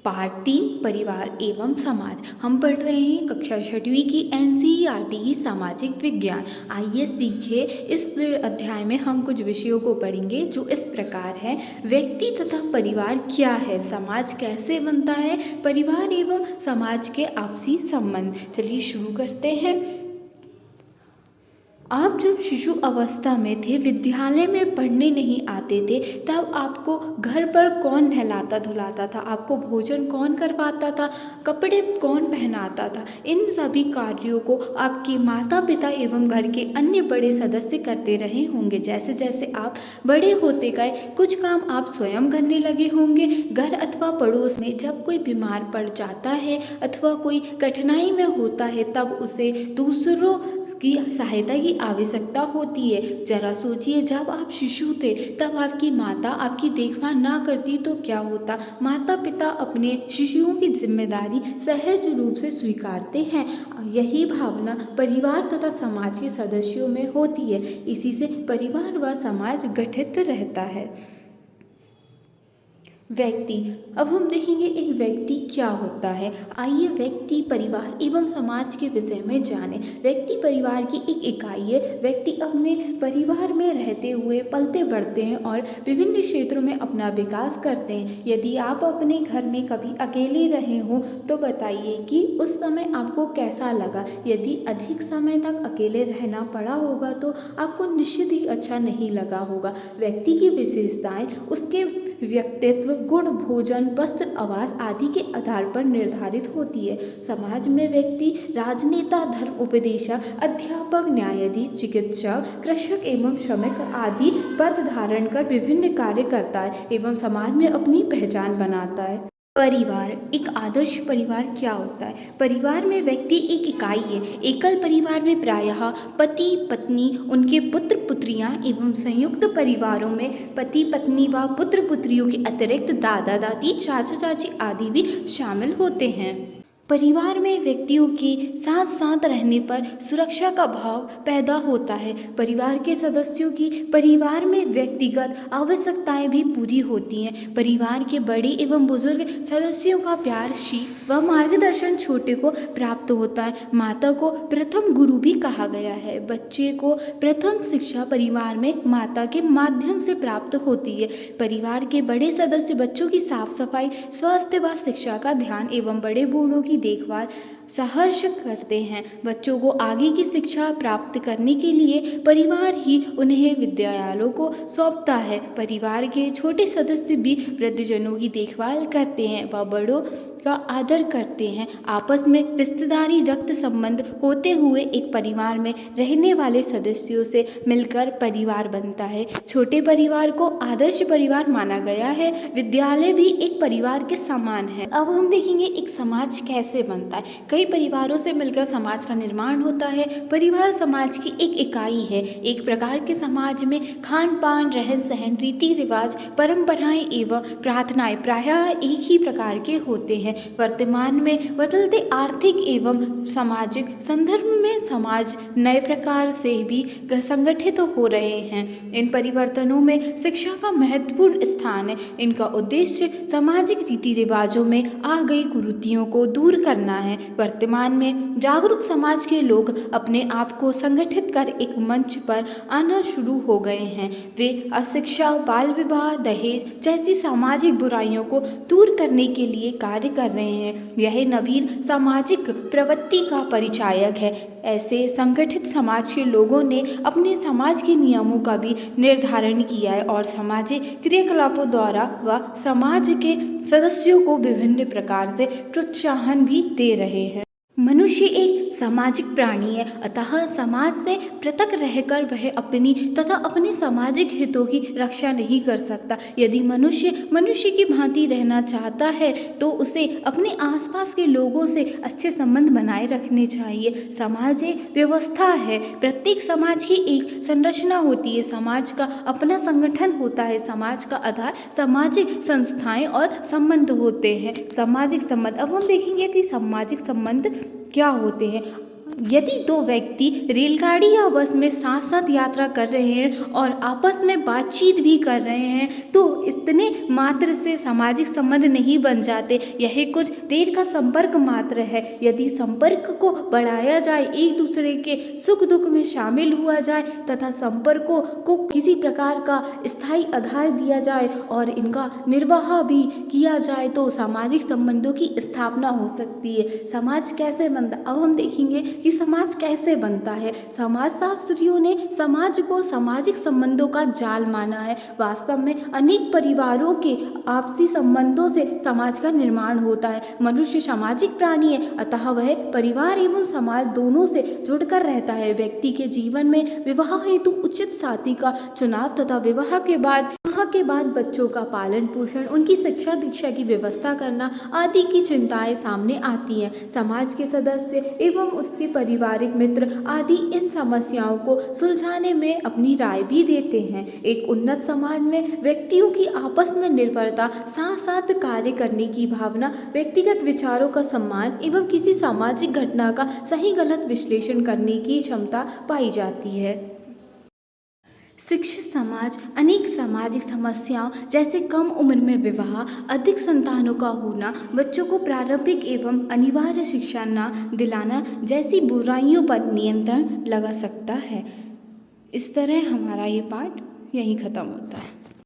Part 3 परिवार एवं समाज। हम पढ़ रहे हैं कक्षा 6वीं की एनसीईआरटी की सामाजिक विज्ञान। आइए सीखे, इस अध्याय में हम कुछ विषयों को पढ़ेंगे जो इस प्रकार है। व्यक्ति तथा परिवार क्या है, समाज कैसे बनता है, परिवार एवं समाज के आपसी संबंध। चलिए शुरू करते हैं। आप जब शिशु अवस्था में थे, विद्यालय में पढ़ने नहीं आते थे, तब आपको घर पर कौन नहलाता धुलाता था, आपको भोजन कौन करवाता था, कपड़े कौन पहनाता था। इन सभी कार्यों को आपके माता पिता एवं घर के अन्य बड़े सदस्य करते रहे होंगे। जैसे जैसे आप बड़े होते गए, कुछ काम आप स्वयं करने लगे होंगे। घर अथवा पड़ोस में जब कोई बीमार पड़ जाता है अथवा कोई कठिनाई में होता है, तब उसे दूसरों की सहायता की आवश्यकता होती है। जरा सोचिए, जब आप शिशु थे तब आपकी माता आपकी देखभाल ना करती तो क्या होता। माता पिता अपने शिशुओं की जिम्मेदारी सहज रूप से स्वीकारते हैं। यही भावना परिवार तथा समाज के सदस्यों में होती है। इसी से परिवार व समाज गठित रहता है। व्यक्ति, अब हम देखेंगे एक व्यक्ति क्या होता है। आइए व्यक्ति, परिवार एवं समाज के विषय में जानें। व्यक्ति परिवार की एक इकाई है। व्यक्ति अपने परिवार में रहते हुए पलते बढ़ते हैं और विभिन्न क्षेत्रों में अपना विकास करते हैं। यदि आप अपने घर में कभी अकेले रहे हो तो बताइए कि उस समय आपको कैसा लगा। यदि अधिक समय तक अकेले रहना पड़ा होगा तो आपको निश्चित ही अच्छा नहीं लगा होगा। व्यक्ति की विशेषताएं उसके व्यक्तित्व, गुण, भोजन, वस्त्र, आवास आदि के आधार पर निर्धारित होती है। समाज में व्यक्ति राजनेता, धर्म उपदेशक, अध्यापक, न्यायाधीश, चिकित्सक, कृषक एवं श्रमिक आदि पद धारण कर विभिन्न कार्य करता है एवं समाज में अपनी पहचान बनाता है। परिवार, एक आदर्श परिवार क्या होता है। परिवार में व्यक्ति एक इकाई है। एकल परिवार में प्रायः पति पत्नी, उनके पुत्र पुत्रियां एवं संयुक्त परिवारों में पति पत्नी व पुत्र पुत्रियों के अतिरिक्त दादा दादी, चाचा चाची आदि भी शामिल होते हैं। परिवार में व्यक्तियों के साथ साथ रहने पर सुरक्षा का भाव पैदा होता है। परिवार के सदस्यों की परिवार में व्यक्तिगत आवश्यकताएं भी पूरी होती हैं। परिवार के बड़े एवं बुजुर्ग सदस्यों का प्यार, सीख व मार्गदर्शन छोटे को प्राप्त होता है। माता को प्रथम गुरु भी कहा गया है। बच्चे को प्रथम शिक्षा परिवार में माता के माध्यम से प्राप्त होती है। परिवार के बड़े सदस्य बच्चों की साफ सफाई, स्वास्थ्य व शिक्षा का ध्यान एवं बड़े बूढ़ों की देखभाल सहर्ष करते हैं। बच्चों को आगे की शिक्षा प्राप्त करने के लिए परिवार ही उन्हें विद्यालयों को सौंपता है। परिवार के छोटे सदस्य भी वृद्धजनों की देखभाल करते हैं व बड़ों का आदर करते हैं। आपस में रिश्तेदारी, रक्त संबंध होते हुए एक परिवार में रहने वाले सदस्यों से मिलकर परिवार बनता है। छोटे परिवार को आदर्श परिवार माना गया है। विद्यालय भी एक परिवार के समान है। अब हम देखेंगे एक समाज कैसे बनता है। कई परिवारों से मिलकर समाज का निर्माण होता है। परिवार समाज की एक इकाई है। एक प्रकार के समाज में खान पान, रहन सहन, रीति रिवाज, परंपराएं एवं प्रार्थनाएं प्रायः एक ही प्रकार के होते हैं। वर्तमान में बदलते आर्थिक एवं सामाजिक संदर्भ में समाज नए प्रकार से भी संगठित हो रहे हैं। इन परिवर्तनों में शिक्षा का महत्वपूर्ण स्थान है। इनका उद्देश्य सामाजिक रीति रिवाजों में आ गई कुरीतियों को दूर करना है। वर्तमान में जागरूक समाज के लोग अपने आप को संगठित कर एक मंच पर आना शुरू हो गए हैं। वे अशिक्षा, बाल विवाह, दहेज जैसी सामाजिक बुराइयों को दूर करने के लिए कार्य कर रहे हैं। यह नवीन सामाजिक प्रवृत्ति का परिचायक है। ऐसे संगठित समाज के लोगों ने अपने समाज के नियमों का भी निर्धारण किया है और सामाजिक क्रियाकलापों द्वारा व समाज के सदस्यों को विभिन्न प्रकार से प्रोत्साहन भी दे रहे हैं। मनुष्य एक सामाजिक प्राणी है, अतः समाज से पृथक रहकर वह अपनी तथा अपने सामाजिक हितों की रक्षा नहीं कर सकता। यदि मनुष्य की भांति रहना चाहता है तो उसे अपने आसपास के लोगों से अच्छे संबंध बनाए रखने चाहिए। समाज एक व्यवस्था है। प्रत्येक समाज की एक संरचना होती है। समाज का अपना संगठन होता है। समाज का आधार सामाजिक संस्थाएं और संबंध होते हैं। सामाजिक संबंध, अब हम देखेंगे कि सामाजिक संबंध क्या होते हैं। यदि दो व्यक्ति रेलगाड़ी या बस में साथ साथ यात्रा कर रहे हैं और आपस में बातचीत भी कर रहे हैं तो इतने मात्र से सामाजिक संबंध नहीं बन जाते। यह कुछ देर का संपर्क मात्र है। यदि संपर्क को बढ़ाया जाए, एक दूसरे के सुख दुख में शामिल हुआ जाए तथा संपर्कों को किसी प्रकार का स्थायी आधार दिया जाए और इनका निर्वाह भी किया जाए तो सामाजिक संबंधों की स्थापना हो सकती है। समाज कैसे बनता, अब हम देखेंगे कि समाज कैसे बनता है। समाजशास्त्रियों ने समाज को सामाजिक संबंधों का जाल माना है। वास्तव में अनेक परिवारों के आपसी संबंधों से समाज का निर्माण होता है। मनुष्य सामाजिक प्राणी है, अतः वह परिवार एवं समाज दोनों से जुड़कर रहता है। व्यक्ति के जीवन में विवाह हेतु उचित साथी का चुनाव तथा विवाह के बाद बच्चों का पालन पोषण, उनकी शिक्षा दीक्षा की व्यवस्था करना आदि की चिंताएं सामने आती हैं। समाज के सदस्य एवं उसके पारिवारिक मित्र आदि इन समस्याओं को सुलझाने में अपनी राय भी देते हैं। एक उन्नत समाज में व्यक्तियों की आपस में निर्भरता, साथ साथ कार्य करने की भावना, व्यक्तिगत विचारों का सम्मान एवं किसी सामाजिक घटना का सही गलत विश्लेषण करने की क्षमता पाई जाती है। शिक्षित समाज अनेक सामाजिक समस्याओं जैसे कम उम्र में विवाह, अधिक संतानों का होना, बच्चों को प्रारंभिक एवं अनिवार्य शिक्षा न दिलाना जैसी बुराइयों पर नियंत्रण लगा सकता है। इस तरह हमारा ये पाठ यहीं ख़त्म होता है।